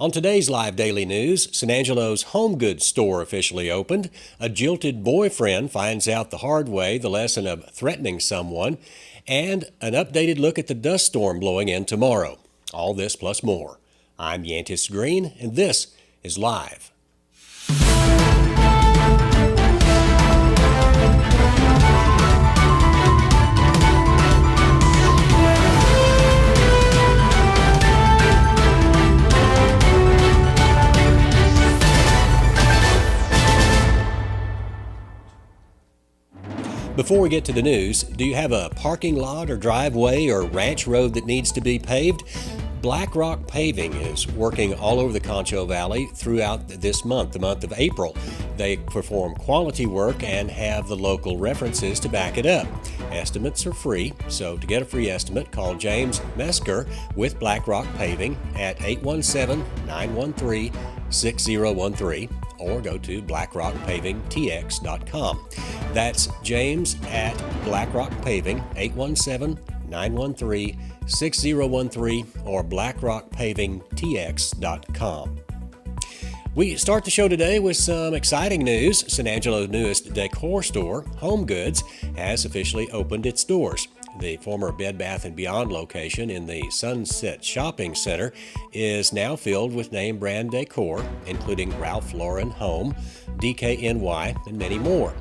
On today's live daily news, San Angelo's home goods store officially opened. A jilted boyfriend finds out the hard way the lesson of threatening someone, and an updated look at the dust storm blowing in tomorrow. All this plus more. I'm Yantis Green, and this is Live. Before we get to the news, do you have a parking lot or driveway or ranch road that needs to be paved? Black Rock Paving is working all over the Concho Valley throughout this month, the month of April. They perform quality work and have the local references to back it up. Estimates are free, so to get a free estimate, call James Mesker with Black Rock Paving at 817-913-6013 or go to blackrockpavingtx.com. That's James at Black Rock Paving, 817-913-6013 or blackrockpavingtx.com. We start the show today with some exciting news. San Angelo's newest decor store, Home Goods, has officially opened its doors. The former Bed Bath & Beyond location in the Sunset Shopping Center is now filled with name brand decor, including Ralph Lauren Home, DKNY, and many more.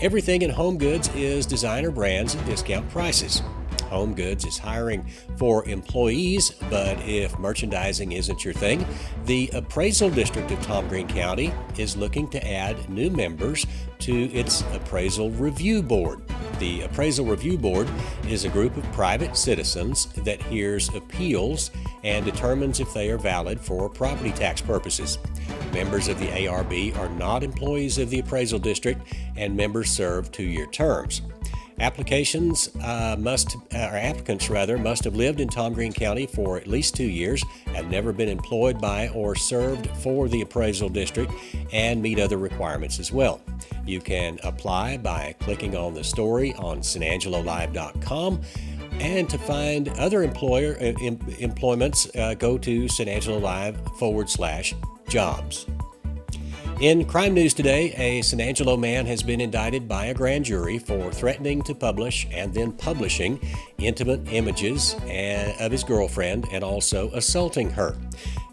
Everything in Home Goods is designer brands at discount prices. Home Goods is hiring for employees, but if merchandising isn't your thing, the Appraisal District of Tom Green County is looking to add new members to its Appraisal Review Board. The Appraisal Review Board is a group of private citizens that hears appeals and determines if they are valid for property tax purposes. Members of the ARB are not employees of the Appraisal District, and members serve 2-year terms. Applicants must have lived in Tom Green County for at least 2 years, have never been employed by or served for the Appraisal District, and meet other requirements as well. You can apply by clicking on the story on sanangelolive.com, and to find other employments, go to sanangelolive.com/jobs. In crime news today, a San Angelo man has been indicted by a grand jury for threatening to publish and then publishing intimate images of his girlfriend and also assaulting her.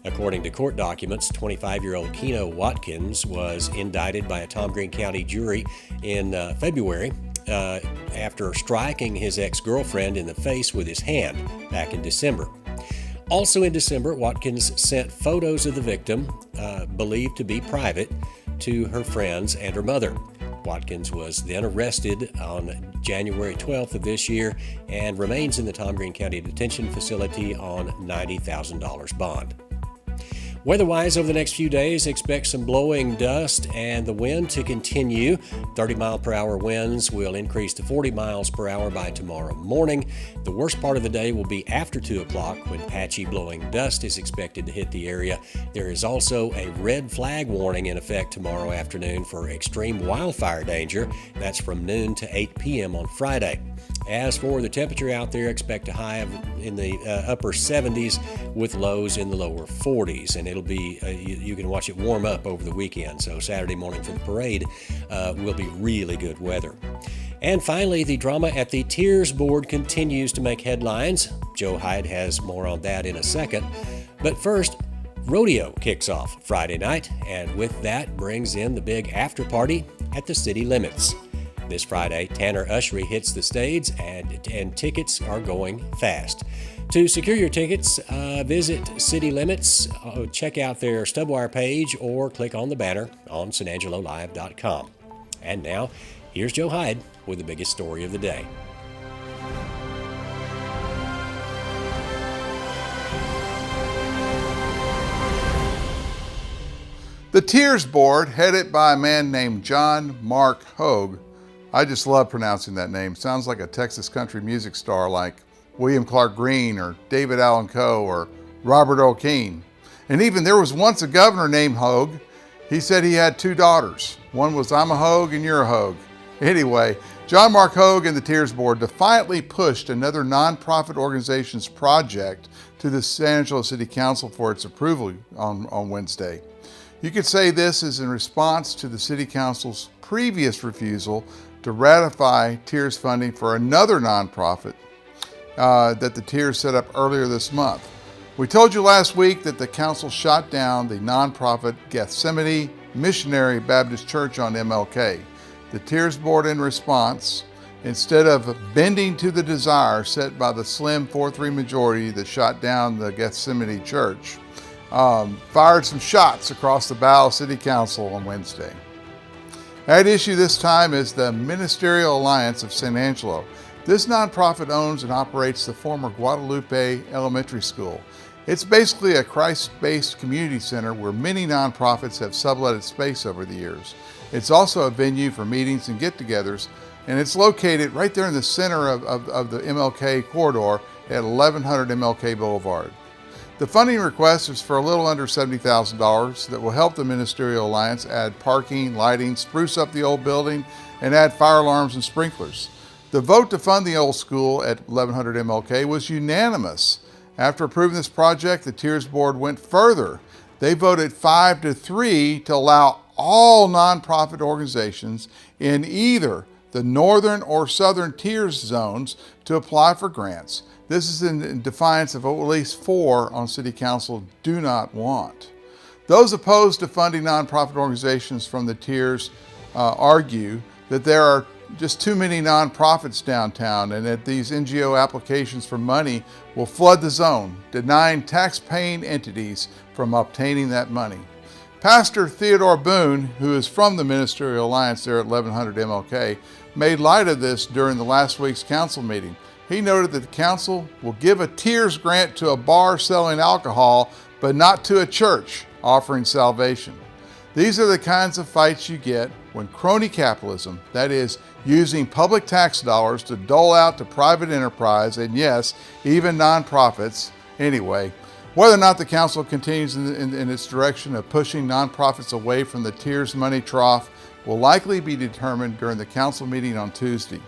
According to court documents, 25-year-old Keno Watkins was indicted by a Tom Green County jury in February after striking his ex-girlfriend in the face with his hand back in December. Also in December, Watkins sent photos of the victim, believed to be private, to her friends and her mother. Watkins was then arrested on January 12th of this year and remains in the Tom Green County Detention Facility on $90,000 bond. Weather-wise, over the next few days, expect some blowing dust and the wind to continue. 30-mile-per-hour winds will increase to 40 miles per hour by tomorrow morning. The worst part of the day will be after 2 o'clock when patchy blowing dust is expected to hit the area. There is also a red flag warning in effect tomorrow afternoon for extreme wildfire danger. That's from noon to 8 p.m. on Friday. As for the temperature out there, expect a high in the upper 70s with lows in the lower 40s. And it'll be, you can watch it warm up over the weekend. So Saturday morning for the parade will be really good weather. And finally, the drama at the TIRZ board continues to make headlines. Joe Hyde has more on that in a second. But first, rodeo kicks off Friday night, and with that brings in the big after party at the city limits. This Friday, Tanner Ushery hits the stage, and tickets are going fast. To secure your tickets, visit City Limits, check out their Stubwire page, or click on the banner on sanangelolive.com. And now, here's Joe Hyde with the biggest story of the day. The TIRZ board, headed by a man named John Mark Hogue. I just love pronouncing that name. Sounds like a Texas country music star like William Clark Green or David Allan Coe or Robert Earl Keen. And even there was once a governor named Hogue. He said he had 2 daughters. One was, I'm a Hogue and you're a Hogue. Anyway, John Mark Hogue and the TIRZ board defiantly pushed another nonprofit organization's project to the San Angelo City Council for its approval on Wednesday. You could say this is in response to the City Council's previous refusal to ratify TIRZ funding for another nonprofit that the TIRZ set up earlier this month. We told you last week that the council shot down the nonprofit Gethsemane Missionary Baptist Church on MLK. The TIRZ board, in response, instead of bending to the desire set by the slim 4-3 majority that shot down the Gethsemane Church, fired some shots across the bow of City Council on Wednesday. At issue this time is the Ministerial Alliance of San Angelo. This nonprofit owns and operates the former Guadalupe Elementary School. It's basically a Christ-based community center where many nonprofits have subletted space over the years. It's also a venue for meetings and get-togethers, and it's located right there in the center of the MLK corridor at 1100 MLK Boulevard. The funding request is for a little under $70,000 that will help the Ministerial Alliance add parking, lighting, spruce up the old building, and add fire alarms and sprinklers. The vote to fund the old school at 1100 MLK was unanimous. After approving this project, the TIRZ board went further. They voted 5-3 to allow all nonprofit organizations in either the northern or southern TIRZ zones to apply for grants. This is in defiance of what at least 4 on City Council do not want. Those opposed to funding nonprofit organizations from the TIRZ argue that there are just too many nonprofits downtown and that these NGO applications for money will flood the zone, denying tax-paying entities from obtaining that money. Pastor Theodore Boone, who is from the Ministerial Alliance there at 1100 MLK, made light of this during the last week's council meeting. He noted that the council will give a TIRZ grant to a bar selling alcohol, but not to a church offering salvation. These are the kinds of fights you get when crony capitalism, that is, using public tax dollars to dole out to private enterprise, and yes, even nonprofits, anyway. Whether or not the council continues in its direction of pushing nonprofits away from the TIRZ money trough will likely be determined during the council meeting on Tuesday.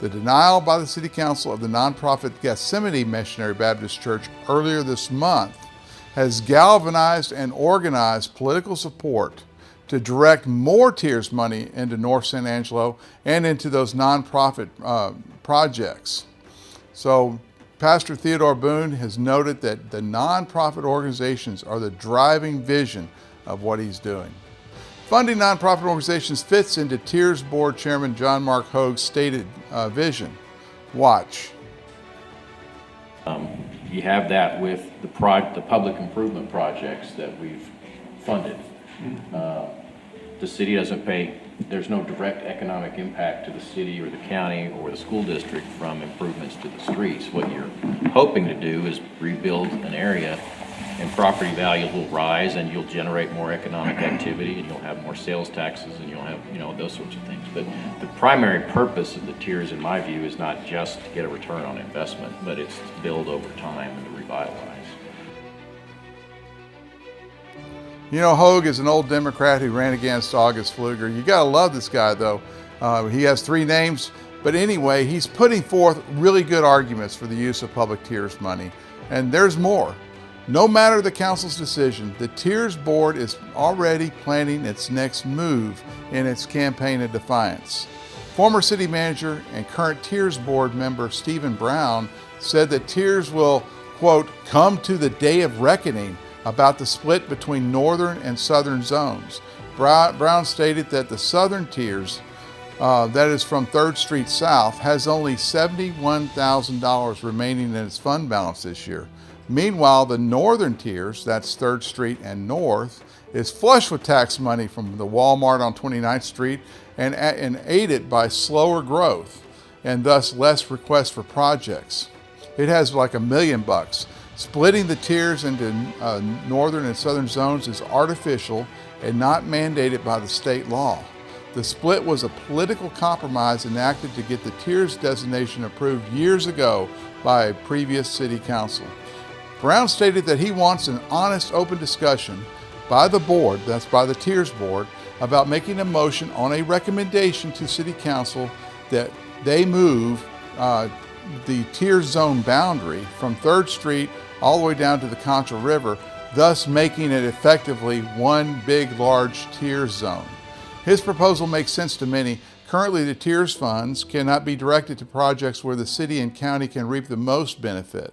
The denial by the City Council of the nonprofit Gethsemane Missionary Baptist Church earlier this month has galvanized and organized political support to direct more TIRZ money into North San Angelo and into those nonprofit projects. So Pastor Theodore Boone has noted that the nonprofit organizations are the driving vision of what he's doing. Funding nonprofit organizations fits into TIRZ Board Chairman John Mark Hogue's stated vision. Watch. You have that with the public improvement projects that we've funded. The city doesn't pay, there's no direct economic impact to the city or the county or the school district from improvements to the streets. What you're hoping to do is rebuild an area and property values will rise and you'll generate more economic activity and you'll have more sales taxes and you'll have, those sorts of things. But the primary purpose of the TIRZ, in my view, is not just to get a return on investment, but it's to build over time and to revitalize. Hogue is an old Democrat who ran against August Pfluger. You gotta love this guy though. He has 3 names, but anyway, he's putting forth really good arguments for the use of public TIRZ money. And there's more. No matter the council's decision, the TIRZ board is already planning its next move in its campaign of defiance. Former city manager and current TIRZ board member Stephen Brown said that TIRZ will, quote, come to the day of reckoning about the split between northern and southern zones. Brown stated that the southern TIRZ, that is from 3rd Street South, has only $71,000 remaining in its fund balance this year. Meanwhile, the northern TIRZ, that's 3rd Street and North, is flush with tax money from the Walmart on 29th Street and aided by slower growth and thus less requests for projects. It has like $1 million. Splitting the TIRZ into northern and southern zones is artificial and not mandated by the state law. The split was a political compromise enacted to get the TIRZ designation approved years ago by a previous city council. Brown stated that he wants an honest, open discussion by the board, that's by the TIRZ board, about making a motion on a recommendation to City Council that they move the TIRZ zone boundary from 3rd Street all the way down to the Concho River, thus making it effectively one big, large TIRZ zone. His proposal makes sense to many. Currently, the TIRZ funds cannot be directed to projects where the city and county can reap the most benefit.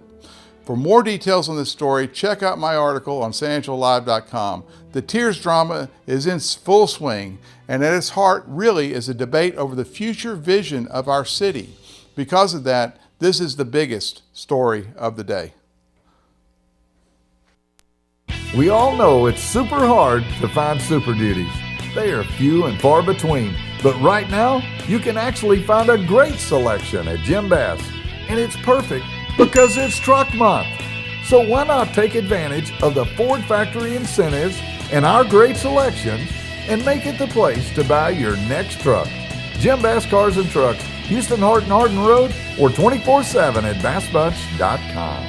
For more details on this story, check out my article on SanAngeloLive.com. The TIRZ drama is in full swing, and at its heart really is a debate over the future vision of our city. Because of that, this is the biggest story of the day. We all know it's super hard to find Super Duties. They are few and far between, but right now you can actually find a great selection at Jim Bass, and it's perfect because it's Truck Month. So why not take advantage of the Ford Factory incentives and our great selections and make it the place to buy your next truck. Jim Bass Cars and Trucks, Houston Hardin Road, or 24/7 at bassbunch.com.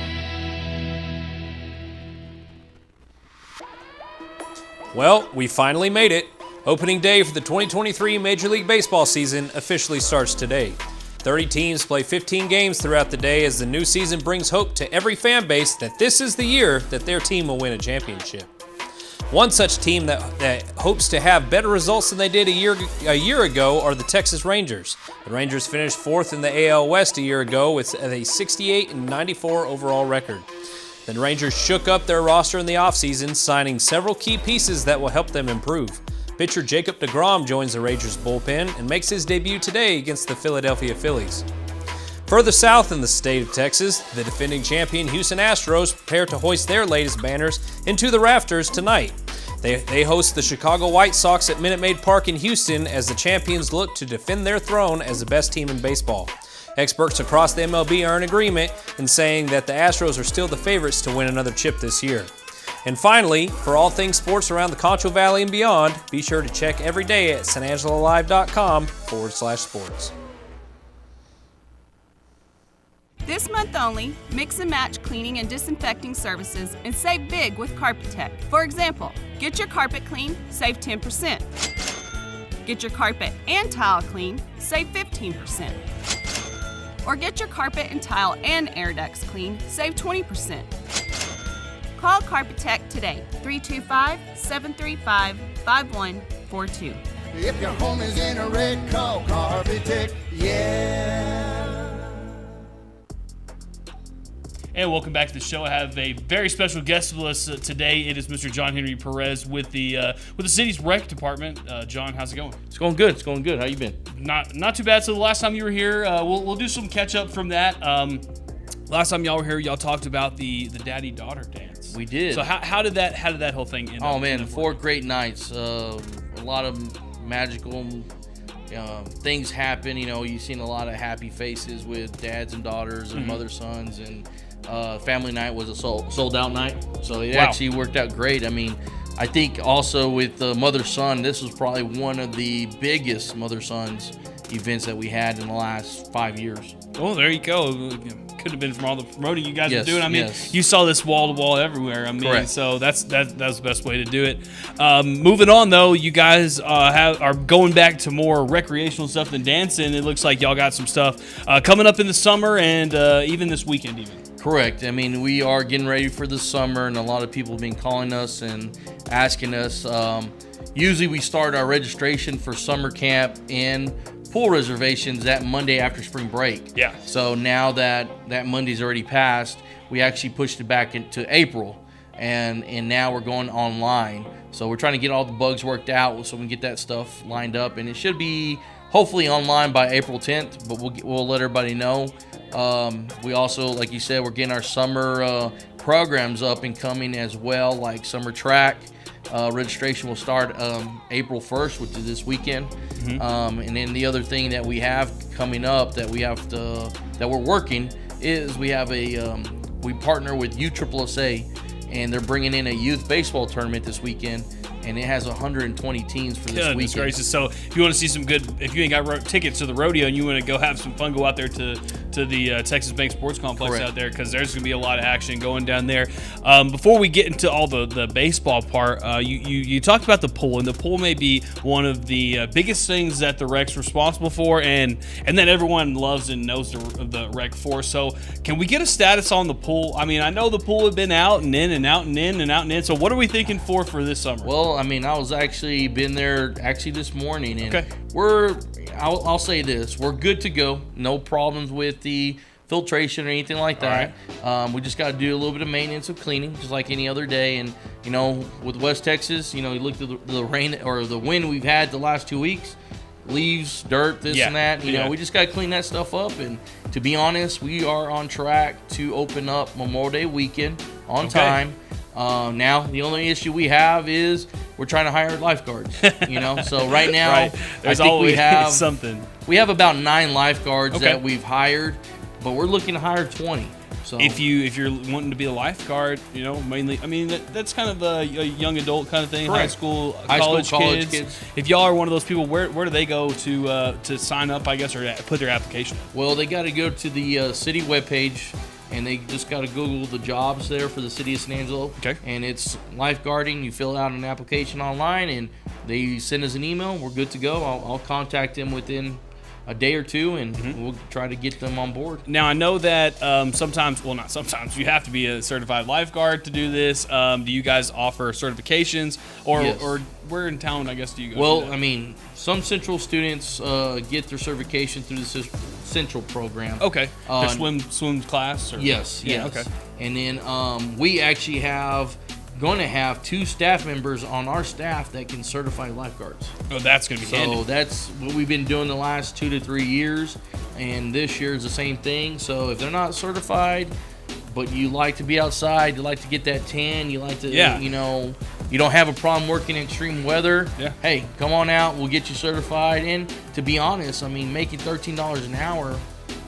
Well, we finally made it. Opening day for the 2023 Major League Baseball season officially starts today. 30 teams play 15 games throughout the day as the new season brings hope to every fan base that this is the year that their team will win a championship. One such team that hopes to have better results than they did a year ago are the Texas Rangers. The Rangers finished 4th in the AL West a year ago with a 68-94 overall record. The Rangers shook up their roster in the offseason, signing several key pieces that will help them improve. Pitcher Jacob deGrom joins the Rangers bullpen and makes his debut today against the Philadelphia Phillies. Further south in the state of Texas, the defending champion Houston Astros prepare to hoist their latest banners into the rafters tonight. They host the Chicago White Sox at Minute Maid Park in Houston as the champions look to defend their throne as the best team in baseball. Experts across the MLB are in agreement in saying that the Astros are still the favorites to win another chip this year. And finally, for all things sports around the Concho Valley and beyond, be sure to check every day at SanAngeloLive.com/sports. This month only, mix and match cleaning and disinfecting services and save big with Carpetech. For example, get your carpet clean, save 10%. Get your carpet and tile clean, save 15%. Or get your carpet and tile and air ducts clean, save 20%. Call Carpetech today, 325-735-5142. If your home is in a wreck, call Carpetech, yeah. And welcome back to the show. I have a very special guest with us today. It is Mr. John Henry Perez with the city's rec department. John, how's it going? It's going good. It's going good. How you been? Not too bad. So the last time you were here, we'll do some catch up from that. Last time y'all were here, y'all talked about the daddy-daughter dance. We did. So how did that whole thing end? Oh man, 4 great nights. A lot of magical things happen. You know, you've seen a lot of happy faces with dads and daughters and mother sons, and family night was a sold out night. So it actually worked out great. I mean, I think also with mother son, this was probably one of the biggest mother sons events that we had in the last 5 years. Oh, there you go. Could have been from all the promoting you guys were doing. I mean, yes. You saw this wall to wall everywhere. I mean, Correct. So that's the best way to do it. Moving on though, you guys are going back to more recreational stuff than dancing. It looks like y'all got some stuff coming up in the summer and even this weekend even. Correct. I mean, we are getting ready for the summer, and a lot of people have been calling us and asking us. Usually we start our registration for summer camp and pool reservations that Monday after spring break. Yeah. So now that Monday's already passed, we actually pushed it back into April, and now we're going online. So we're trying to get all the bugs worked out so we can get that stuff lined up, and it should be hopefully online by April 10th, but we'll let everybody know. We also, like you said, we're getting our summer programs up and coming as well, like summer track. Registration will start April 1st, which is this weekend. And then the other thing that we have coming up that we're working is we have we partner with USSSA, and they're bringing in a youth baseball tournament this weekend, and it has 120 teams for this weekend. Gracious. So if you want to see some good, if you ain't got tickets to the rodeo and you want to go have some fun, go out there to to the Texas Bank Sports Complex Correct. out there, because there's going to be a lot of action going down there. Before we get into all the baseball part, you talked about the pool, and the pool may be one of the biggest things that the rec's responsible for, and that everyone loves and knows the rec for. So can we get a status on the pool? I mean, I know the pool had been out and in and out and in and out and in. So what are we thinking for this summer? Well, I mean, I was actually been there this morning, and Okay. I'll say this: we're good to go. No problems with the filtration or anything like that. We just got to do a little bit of maintenance of cleaning, just like any other day. And with West Texas, you look at the rain or the wind we've had the last 2 weeks, leaves, dirt, this and that. We just got to clean that stuff up. And to be honest, we are on track to open up Memorial Day weekend on time. Now the only issue we have is we're trying to hire lifeguards. So right now Right. There's I think always we have something. We have about 9 lifeguards Okay. that we've hired, but we're looking to hire 20. So If you're wanting to be a lifeguard, mainly, I mean that's kind of a young adult kind of thing, Correct. high school, College college kids. If y'all are one of those people, where do they go to sign up, I guess, or put their application in? well, they got to go to the city webpage, and they just got to Google the jobs there for the city of San Angelo. Okay. And it's lifeguarding. You fill out an application online, and they send us an email. We're good to go. I'll contact them within a day or two, and we'll try to get them on board. Now, I know that sometimes, well, not sometimes, you have to be a certified lifeguard to do this. Do you guys offer certifications, or Yes. or where in town, I guess, do you go? Well, do that? I mean, some Central students get their certification through the Central program. Okay. Uh, Their swim class? Or? Yes, Yeah, yes. okay. And then we actually going to have 2 staff members on our staff that can certify lifeguards. Oh, that's going to be So handy. that's what we've been doing the last 2 to 3 years, and this year is the same thing. So if they're not certified, but you like to be outside, you like to get that tan, you like to, you don't have a problem working in extreme weather. Yeah. Hey, come on out, we'll get you certified. And to be honest, I mean, making $13 an hour,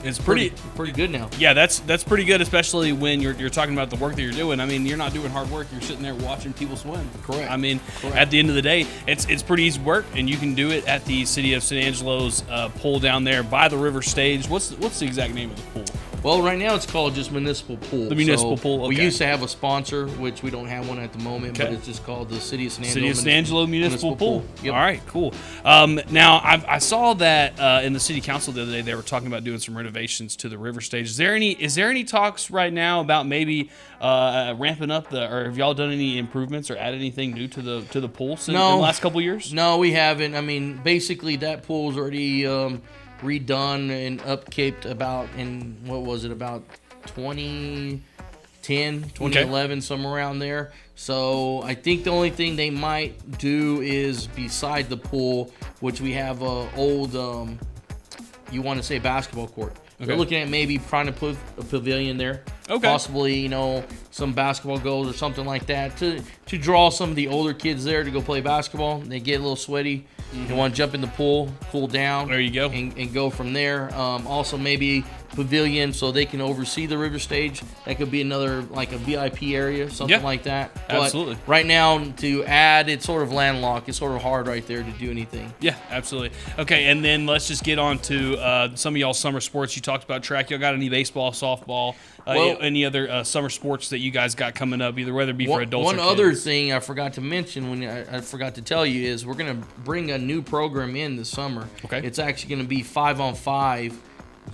It's pretty good now. Yeah, that's pretty good, especially when you're talking about the work that you're doing. I mean, you're not doing hard work. You're sitting there watching people swim. Correct. I mean, at the end of the day, it's pretty easy work, and you can do it at the City of San Angelo's pool down there by the river stage. What's the exact name of the pool? Well, right now it's called just Municipal Pool. The Municipal Pool, We okay. used to have a sponsor, which we don't have one at the moment, but Okay. it's just called the City of San Angelo. City of San Angelo Municipal Pool. Yep. All right, cool. Now, I saw that in the city council the other day, they were talking about doing some renovations to the river stage. Is there any talks right now about maybe ramping up or have y'all done any improvements or added anything new to the pool in the last couple years? No, we haven't. I mean, basically that pool's already redone and upkept about 2010, 2011, somewhere around there. So I think the only thing they might do is beside the pool, which we have a old, you want to say basketball court. Okay. They're looking at maybe trying to put a pavilion there. Okay. Possibly, some basketball goals or something like that to draw some of the older kids there to go play basketball. They get a little sweaty. They want to jump in the pool, cool down. There you go. And go from there. Also, maybe pavilion so they can oversee the river stage. That could be another, like a VIP area, something Yeah, like that. But absolutely. right now, to add, it's sort of landlocked. It's sort of hard right there to do anything. Yeah, absolutely. Okay, and then let's just get on to some of y'all summer sports. You talked about track. Y'all got any baseball, softball, Well- any other summer sports that you guys got coming up, either whether it be for adults One or other kids? thing I forgot to mention when I forgot to tell you is we're going to bring a new program in this summer. Okay. It's actually going to be 5-on-5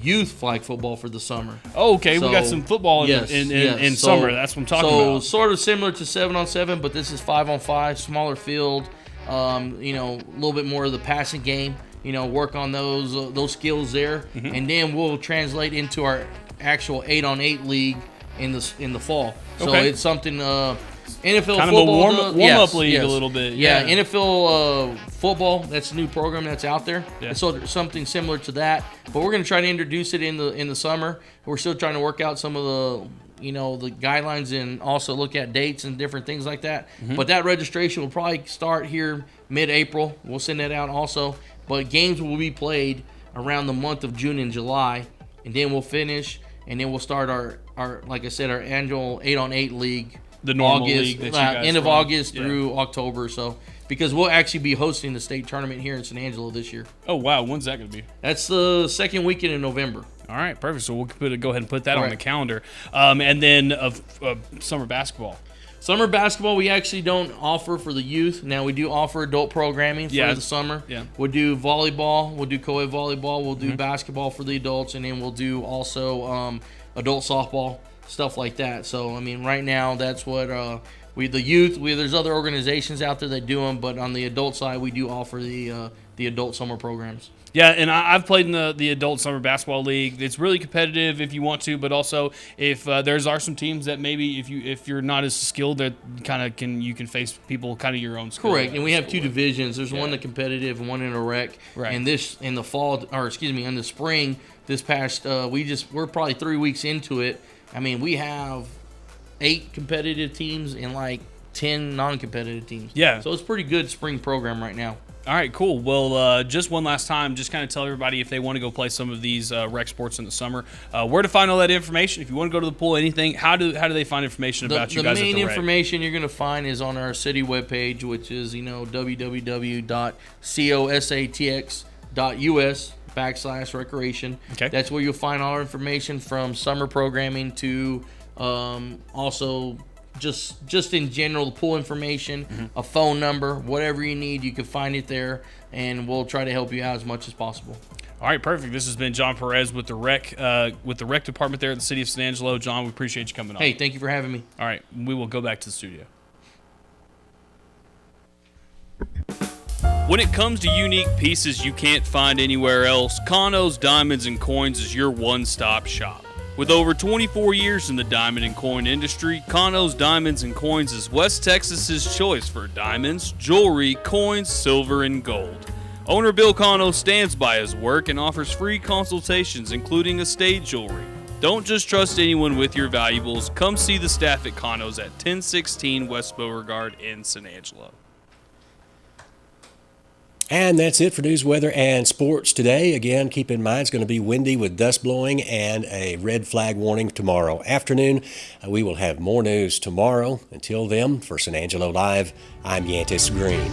youth flag football for the summer. Oh, okay, we got So- some football in Yes. summer. That's what I'm talking so about. sort of similar to 7-on-7, but this is 5-on-5, smaller field. A little bit more of the passing game. Work on those skills there, Mm-hmm. and then we'll translate into our actual 8-on-8 league in the fall. So Okay. it's something NFL Kind of a football. warm-up league a little bit, yeah. NFL football. That's a new program that's out there. Yeah. It's sort of something similar to that, but we're going to try to introduce it in the summer. We're still trying to work out some of the guidelines and also look at dates and different things like that. Mm-hmm. But that registration will probably start here mid-April. We'll send that out also. But games will be played around the month of June and July, and then we'll finish, and then we'll start our like I said, our annual 8-on-8 league. The normal August, league that you guys end of run. August Yeah. through October. So because we'll actually be hosting the state tournament here in San Angelo this year. Oh, wow, when's that going to be? That's the second weekend in November. All right, perfect. So we'll go ahead and put that on the Correct. calendar. And then of summer basketball. Summer basketball, we actually don't offer for the youth. Now, we do offer adult programming for the summer. Yeah. We'll do volleyball. We'll do co-ed volleyball. We'll do basketball for the adults. And then we'll do also adult softball, stuff like that. So, I mean, right now, that's what the youth, there's other organizations out there that do them. But on the adult side, we do offer the adult summer programs. Yeah, and I've played in the adult summer basketball league. It's really competitive if you want to, but also if are some teams that maybe if you're not as skilled, that you can face people kind of your own skill. Correct, and we have 2 divisions. There's one that's competitive and one in a rec. Right. And this in the fall, in the spring, this past we're probably 3 weeks into it. I mean, we have 8 competitive teams and like 10 non-competitive teams. Yeah. So it's a pretty good spring program right now. All right, cool. Well, just one last time, just kind of tell everybody if they want to go play some of these rec sports in the summer, where to find all that information. If you want to go to the pool, anything, how do they find information about you guys at the rec? The main information you're going to find is on our city webpage, which is www.cosatx.us/recreation. Okay. That's where you'll find all our information from summer programming to also just in general, the pool information, a phone number, whatever you need, you can find it there, and we'll try to help you out as much as possible. All right, perfect. This has been John Perez with the rec department there at the city of San Angelo. John, we appreciate you coming on. Hey, thank you for having me. All right, we will go back to the studio. When it comes to unique pieces you can't find anywhere else, Kano's Diamonds and Coins is your one-stop shop. With over 24 years in the diamond and coin industry, Kano's Diamonds and Coins is West Texas's choice for diamonds, jewelry, coins, silver, and gold. Owner Bill Kano stands by his work and offers free consultations, including estate jewelry. Don't just trust anyone with your valuables. Come see the staff at Kano's at 1016 West Beauregard in San Angelo. And that's it for news, weather, and sports today. Again, keep in mind it's going to be windy with dust blowing and a red flag warning tomorrow afternoon. We will have more news tomorrow. Until then, for San Angelo Live, I'm Yantis Green.